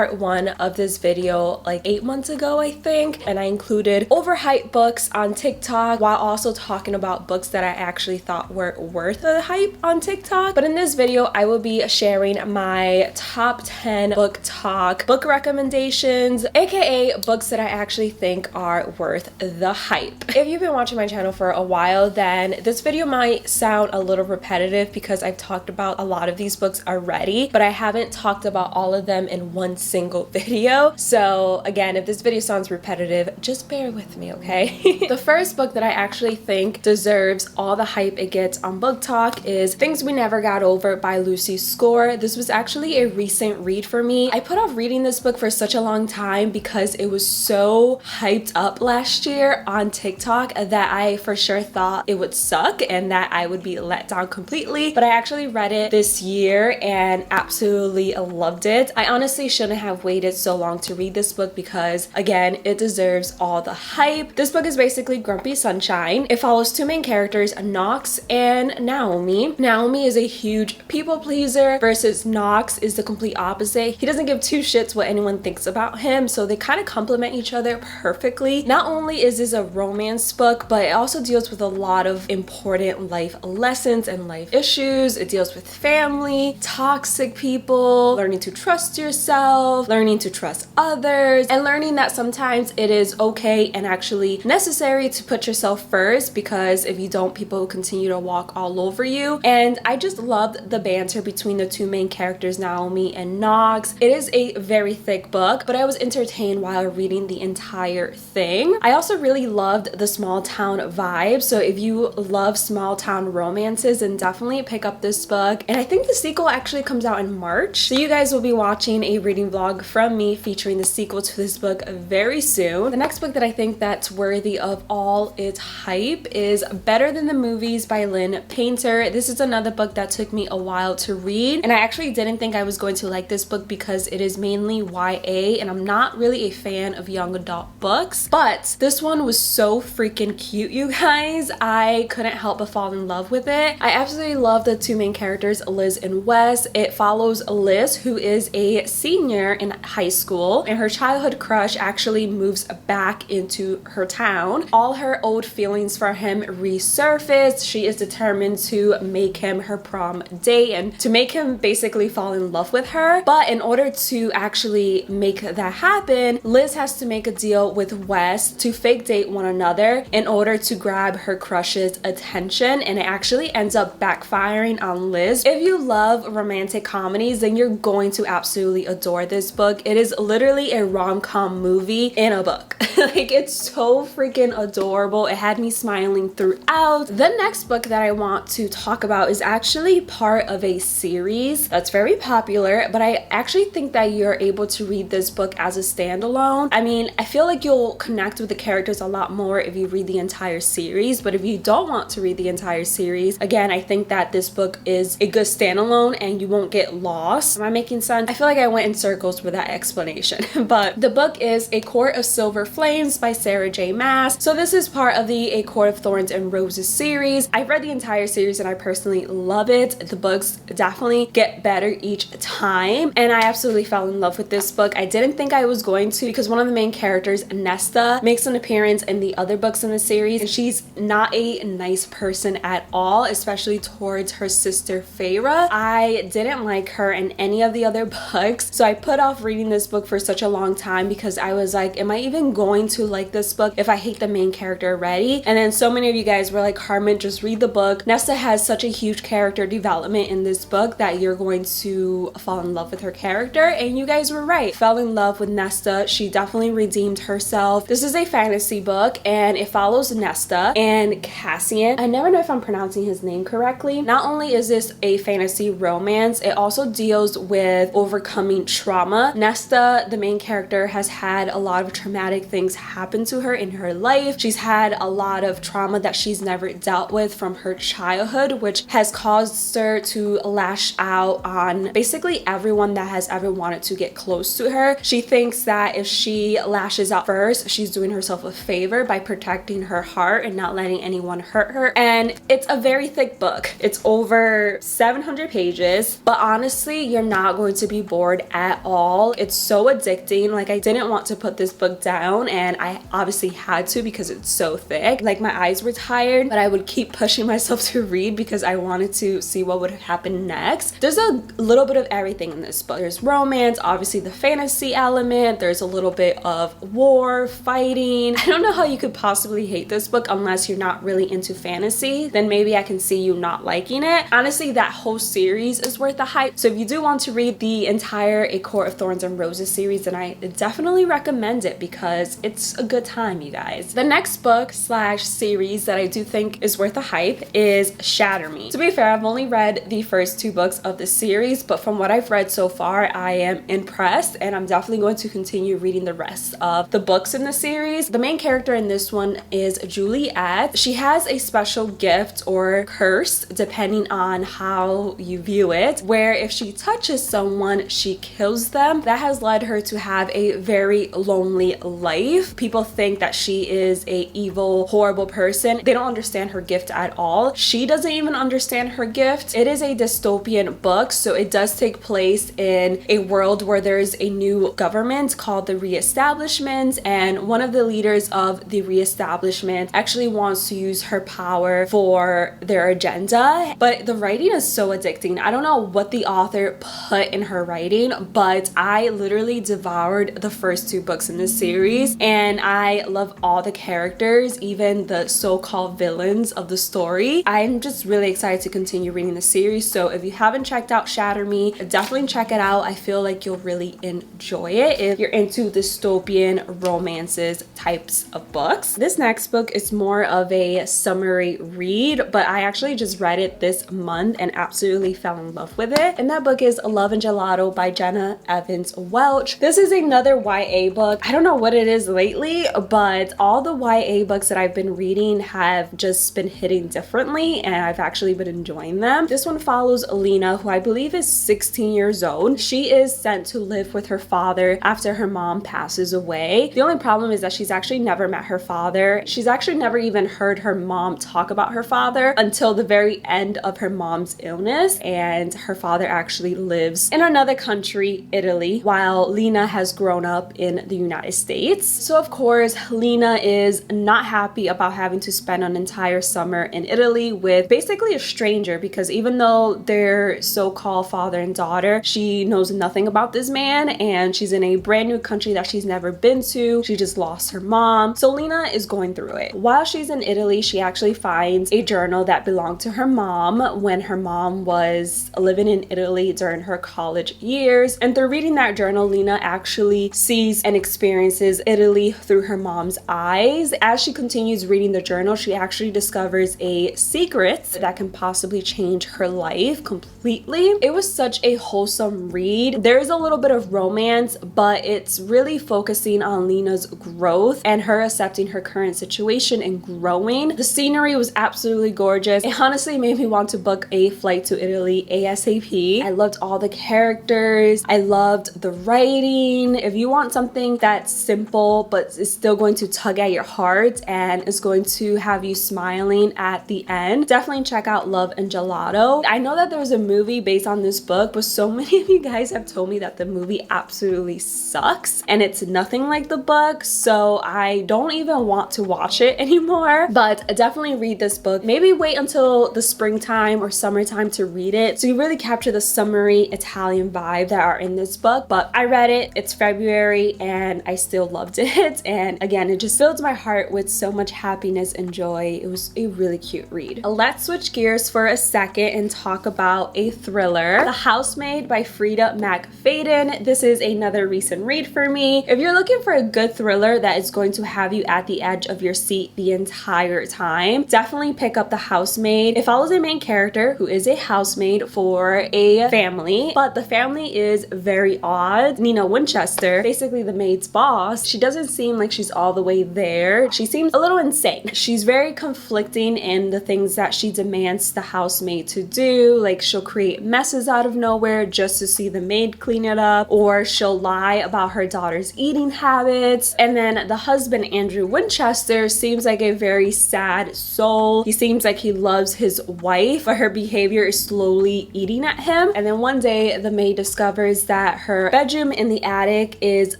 part 1 of this video like 8 months ago, I think, and I included overhyped books on TikTok while also talking about books that I actually thought were worth the hype on TikTok. But in this video, I will be sharing my top 10 BookTok book recommendations, aka books that I actually think are worth the hype. If you've been watching my channel for a while, then this video might sound a little repetitive because I've talked about a lot of these books already, but I haven't talked about all of them in one single video. So again, if this video sounds repetitive, just bear with me, okay? The first book that I actually think deserves all the hype it gets on BookTok is Things We Never Got Over by Lucy Score. This was actually a recent read for me. I put off reading this book for such a long time because it was so hyped up last year on TikTok that I for sure thought it would suck and that I would be let down completely. But I actually read it this year and absolutely loved it. I honestly shouldn't have waited so long to read this book because, again, it deserves all the hype. This book is basically Grumpy Sunshine. It follows two main characters, Knox and Naomi. Naomi is a huge people pleaser versus Knox is the complete opposite. He doesn't give two shits what anyone thinks about him, so they kind of complement each other perfectly. Not only is this a romance book, but it also deals with a lot of important life lessons and life issues. It deals with family, toxic people, learning to trust yourself, learning to trust others, and learning that sometimes it is okay and actually necessary to put yourself first, because if you don't, people will continue to walk all over you. And I just loved the banter between the two main characters, Naomi and Knox. It is a very thick book, but I was entertained while reading the entire thing. I also really loved the small town vibe, so if you love small town romances, then definitely pick up this book. And I think the sequel actually comes out in March, so you guys will be watching a reading vlog from me featuring the sequel to this book very soon. The next book that I think that's worthy of all its hype is Better Than the Movies by Lynn Painter. This is another book that took me a while to read, and I actually didn't think I was going to like this book because it is mainly YA, and I'm not really a fan of young adult books, but this one was so freaking cute, you guys. I couldn't help but fall in love with it. I absolutely love the two main characters, Liz and Wes. It follows Liz, who is a senior in high school, and her childhood crush actually moves back into her town. All her old feelings for him resurface. She is determined to make him her prom date and to make him basically fall in love with her. But in order to actually make that happen, Liz has to make a deal with Wes to fake date one another in order to grab her crush's attention, and it actually ends up backfiring on Liz. If you love romantic comedies, then you're going to absolutely adore this book. It is literally a rom-com movie in a book. Like, it's so freaking adorable. It had me smiling throughout. The next book that I want to talk about is actually part of a series that's very popular, but I actually think that you're able to read this book as a standalone. I mean, I feel like you'll connect with the characters a lot more if you read the entire series, but if you don't want to read the entire series, again, I think that this book is a good standalone and you won't get lost. Am I making sense? I feel like I went in circles with that explanation. But the book is A Court of Silver Flames by Sarah J. Maas. So this is part of the A Court of Thorns and Roses series. I've read the entire series and I personally love it. The books definitely get better each time, and I absolutely fell in love with this book. I didn't think I was going to because one of the main characters, Nesta, makes an appearance in the other books in the series, and she's not a nice person at all, especially towards her sister Feyre. I didn't like her in any of the other books, so I put off reading this book for such a long time because I was like, am I even going to like this book if I hate the main character already? And then so many of you guys were like, Carmen, just read the book. Nesta has such a huge character development in this book that you're going to fall in love with her character, and you guys were right. Fell in love with Nesta. She definitely redeemed herself. This is a fantasy book and it follows Nesta and Cassian. I never know if I'm pronouncing his name correctly. Not only is this a fantasy romance, it also deals with overcoming trauma. Nesta, the main character, has had a lot of traumatic things things happen to her in her life. She's had a lot of trauma that she's never dealt with from her childhood, which has caused her to lash out on basically everyone that has ever wanted to get close to her. She thinks that if she lashes out first, she's doing herself a favor by protecting her heart and not letting anyone hurt her. And it's a very thick book. It's over 700 pages, but honestly, you're not going to be bored at all. It's so addicting. Like, I didn't want to put this book down, and I obviously had to because it's so thick. Like, my eyes were tired, but I would keep pushing myself to read because I wanted to see what would happen next. There's a little bit of everything in this book. There's romance, obviously the fantasy element, there's a little bit of war, fighting. I don't know how you could possibly hate this book unless you're not really into fantasy. Then maybe I can see you not liking it. Honestly, that whole series is worth the hype. So if you do want to read the entire A Court of Thorns and Roses series, then I definitely recommend it because it's a good time, you guys. The next book slash series that I do think is worth the hype is Shatter Me. To be fair, I've only read the first 2 books of the series, but from what I've read so far, I am impressed, and I'm definitely going to continue reading the rest of the books in the series. The main character in this one is Juliet. She has a special gift or curse, depending on how you view it, where if she touches someone, she kills them. That has led her to have a very lonely life. People think that she is a evil, horrible person. They don't understand her gift at all. She doesn't even understand her gift. It is a dystopian book, so it does take place in a world where there's a new government called the Reestablishment, and one of the leaders of the Reestablishment actually wants to use her power for their agenda. But the writing is so addicting. I don't know what the author put in her writing, but I literally devoured the first 2 books in this series, and I love all the characters, even the so-called villains of the story. I'm just really excited to continue reading the series, so if you haven't checked out Shatter Me, definitely check it out. I feel like you'll really enjoy it if you're into dystopian romances types of books. This next book is more of a summary read, but I actually just read it this month and absolutely fell in love with it. And that book is Love and Gelato by Jenna Evans Welch. This is another YA book. I don't know what it is lately, but all the YA books that I've been reading have just been hitting differently, and I've actually been enjoying them. This one follows Alina, who I believe is 16 years old. She is sent to live with her father after her mom passes away. The only problem is that she's actually never met her father. She's actually never even heard her mom talk about her father until the very end of her mom's illness, and her father actually lives in another country, Italy, while Lena has grown up in the United States. So of course, Lena is not happy about having to spend an entire summer in Italy with basically a stranger, because even though they're so-called father and daughter, she knows nothing about this man, and she's in a brand new country that she's never been to. She just lost her mom. So Lena is going through it. While she's in Italy, she actually finds a journal that belonged to her mom when her mom was living in Italy during her college years. And through reading that journal, Lena actually sees and experiences Italy through her mom's eyes. As she continues reading the journal, she actually discovers a secret that can possibly change her life completely. It was such a wholesome read. There is a little bit of romance, but it's really focusing on Lena's growth and her accepting her current situation and growing. The scenery was absolutely gorgeous. It honestly made me want to book a flight to Italy ASAP. I loved all the characters. I loved the writing. If you want something that's simple but is still going to tug at your heart and is going to have you smiling at the end, definitely check out Love and Gelato. I know that there was a movie based on this book, but so many of you guys have told me that the movie absolutely sucks and it's nothing like the book, so I don't even want to watch it anymore. But definitely read this book. Maybe wait until the springtime or summertime to read it so you really capture the summery Italian vibe that are in this book. But I read it, it's February, and I still loved it, and again, it just filled my heart with so much happiness and joy. It was a really cute read. Let's switch gears for a second and talk about a thriller, The Housemaid by Frida McFadden. This is another recent read for me. If you're looking for a good thriller that is going to have you at the edge of your seat the entire time, definitely pick up The Housemaid. It follows a main character who is a housemaid for a family, but the family is very odd. Nina Winchester, basically the maid's boss, she doesn't doesn't seem like she's all the way there. She seems a little insane. She's very conflicting in the things that she demands the housemaid to do. Like, she'll create messes out of nowhere just to see the maid clean it up, or she'll lie about her daughter's eating habits. And then the husband, Andrew Winchester, seems like a very sad soul. He seems like he loves his wife, but her behavior is slowly eating at him. And then one day the maid discovers that her bedroom in the attic is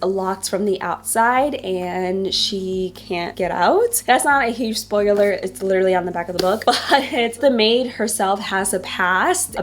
locked from the outside and she can't get out. That's not a huge spoiler, it's literally on the back of the book, but the maid herself has a past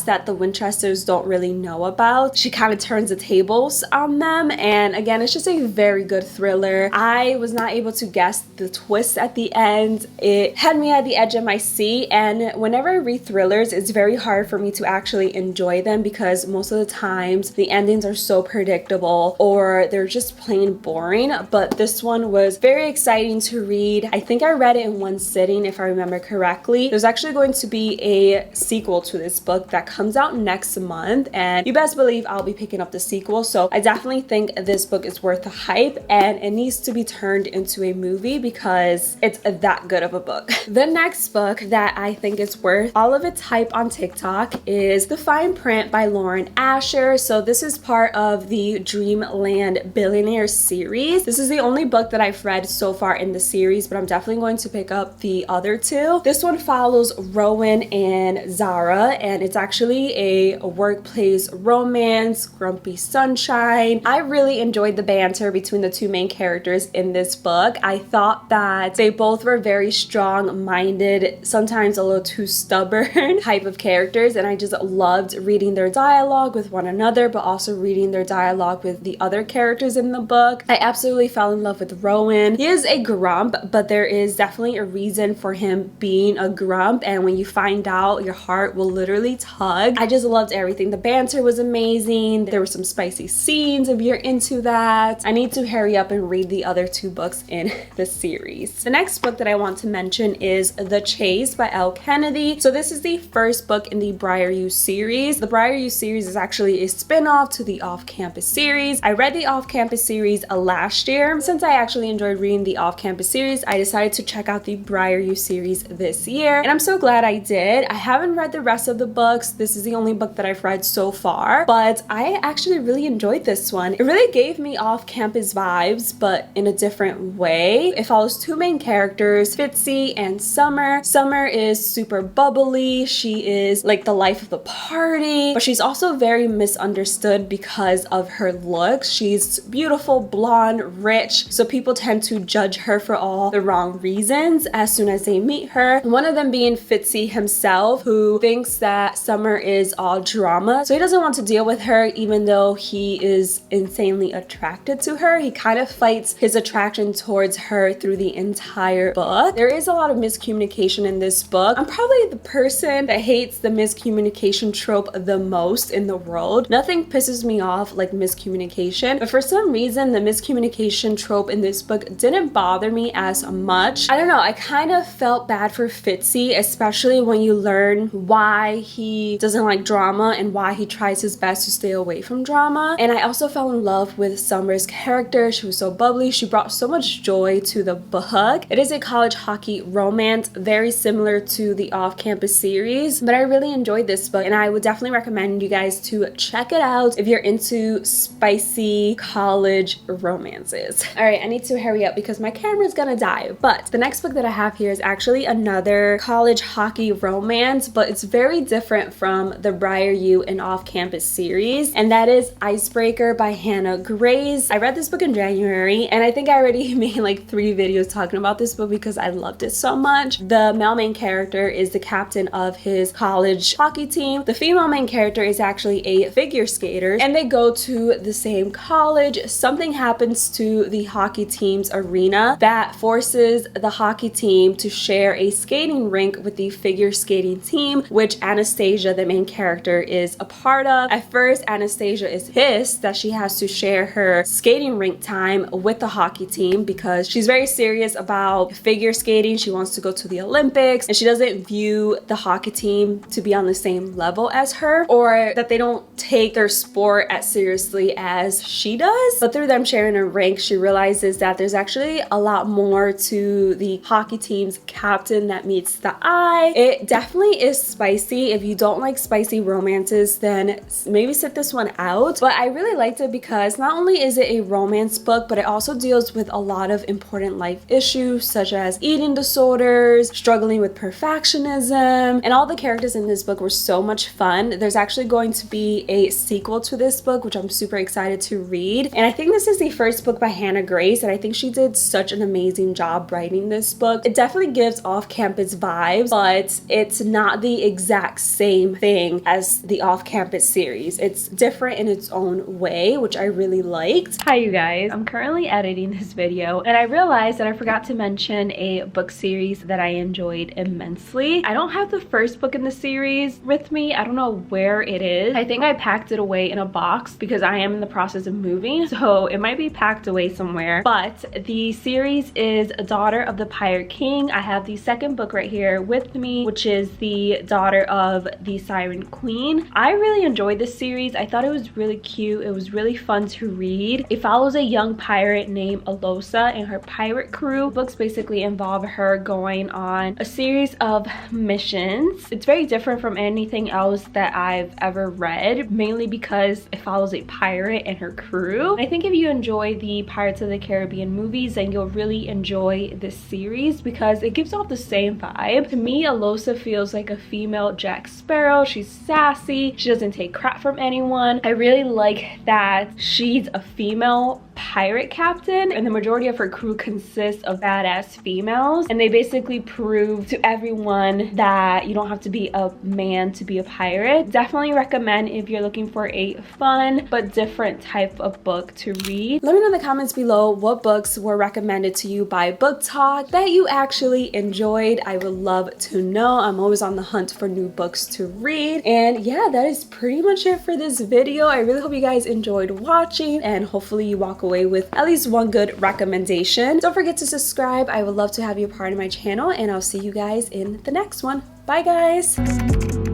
that the Winchesters don't really know about. She kind of turns the tables on them, and again, it's just a very good thriller. I was not able to guess the twist at the end. It had me at the edge of my seat, and whenever I read thrillers, it's very hard for me to actually enjoy them because most of the times the endings are so predictable or they're just plain boring. But this one was very exciting to read. I think I read it in one sitting, if I remember correctly. There's actually going to be a sequel to this book that comes out next month, and you best believe I'll be picking up the sequel. So I definitely think this book is worth the hype, and it needs to be turned into a movie because it's that good of a book. The next book that I think is worth all of its hype on TikTok is The Fine Print by Lauren Asher. So this is part of the Dreamland Billionaire series. This is the only book that I've read so far in the series, but I'm definitely going to pick up the other two. This one follows Rowan and Zara, and it's actually a workplace romance, grumpy sunshine. I really enjoyed the banter between the two main characters in this book. I thought that they both were very strong-minded, sometimes a little too stubborn type of characters, and I just loved reading their dialogue with one another, but also reading their dialogue with the other characters in the book. I absolutely fell in love with Rowan. He is a grump, but there is definitely a reason for him being a grump, and when you find out, your heart will literally tug. I just loved everything. The banter was amazing. There were some spicy scenes if you're into that. I need to hurry up and read the other two books in the series. The next book that I want to mention is The Chase by Elle Kennedy. So this is the first book in the Briar You series. The Briar You series is actually a spin-off to the Off-Campus series. I read the Off-Campus series last year. Since I actually enjoyed reading the Off-Campus series, I decided to check out the Briar You series this year, and I'm so glad I did. I haven't read the rest of the books. This is the only book that I've read so far, but I actually really enjoyed this one. It really gave me Off-Campus vibes, but in a different way. It follows two main characters, Fitzy and Summer. Summer is super bubbly. She is like the life of the party, but she's also very misunderstood because of her looks. She's beautiful, blonde, rich, so people tend to judge her for all the wrong reasons as soon as they meet her. One of them being Fitzy himself, who thinks that Summer is all drama, so he doesn't want to deal with her even though he is insanely attracted to her. He kind of fights his attraction towards her through the entire book. There is a lot of miscommunication in this book. I'm probably the person that hates the miscommunication trope the most in the world. Nothing pisses me off like miscommunication, but for some reason the miscommunication trope in this book didn't bother me as much. I don't know, I kind of felt bad for Fitzy, especially when you learn why he doesn't like drama and why he tries his best to stay away from drama. And I also fell in love with Summer's character. She was so bubbly. She brought so much joy to the book. It is a college hockey romance, very similar to the Off-Campus series, but I really enjoyed this book and I would definitely recommend you guys to check it out if you're into spicy college romances. All right, I need to hurry up because my camera's gonna die. But the next book that I have here is actually another college hockey romance, but it's very different from the Briar You and Off-Campus series, and that is Icebreaker by Hannah Grace. I read this book in January, and I think I already made like 3 videos talking about this book because I loved it so much. The male main character is the captain of his college hockey team. The female main character is actually a figure skater, and they go to the same college. Something happens to the hockey team's arena that forces the hockey team to share a skating rink with the figure skating team, which Anastasia, the main character, is a part of. At first, Anastasia is pissed that she has to share her skating rink time with the hockey team because she's very serious about figure skating. She wants to go to the Olympics, and she doesn't view the hockey team to be on the same level as her, or that they don't take their sport as seriously as she does. But through them sharing a ranks, she realizes that there's actually a lot more to the hockey team's captain that meets the eye. It definitely is spicy. If you don't like spicy romances, then maybe sit this one out. But I really liked it because not only is it a romance book, but it also deals with a lot of important life issues such as eating disorders, struggling with perfectionism, and all the characters in this book were so much fun. There's actually going to be a sequel to this book, which I'm super excited to read. And I think this is the first book by Hannah Grace, and I think she did such an amazing job writing this book. It definitely gives off-campus vibes, but it's not the exact same thing as the off-campus series. It's different in its own way, which I really liked. Hi you guys, I'm currently editing this video and I realized that I forgot to mention a book series that I enjoyed immensely. I don't have the first book in the series with me. I don't know where it is. I think I packed it away in a box because I am in the process of moving, so it might be packed away somewhere. But the series is Daughter of the Pirate King. I have the second book right here with me, which is the Daughter of the Siren Queen. I really enjoyed this series. I thought it was really cute. It was really fun to read. It follows a young pirate named Alosa and her pirate crew. Books basically involve her going on a series of missions. It's very different from anything else that I've ever read, mainly because it follows a pirate and her crew. I think if you enjoy the Pirates of the Caribbean movies, then you'll really enjoy this series because it gives off the same vibe. To me, Alosa feels like a female Jack Sparrow. She's sassy. She doesn't take crap from anyone. I really like that she's a female pirate captain and the majority of her crew consists of badass females, and they basically prove to everyone that you don't have to be a man to be a pirate. Definitely recommend if you're looking for a fun but different type of book to read. Let me know in the comments below what books were recommended to you by BookTok that you actually enjoyed. I would love to know. I'm always on the hunt for new books to read. And yeah, that is pretty much it for this video. I really hope you guys enjoyed watching and hopefully you walk away with at least one good recommendation. Don't forget to subscribe. I would love to have you a part of my channel, and I'll see you guys in the next one. Bye guys.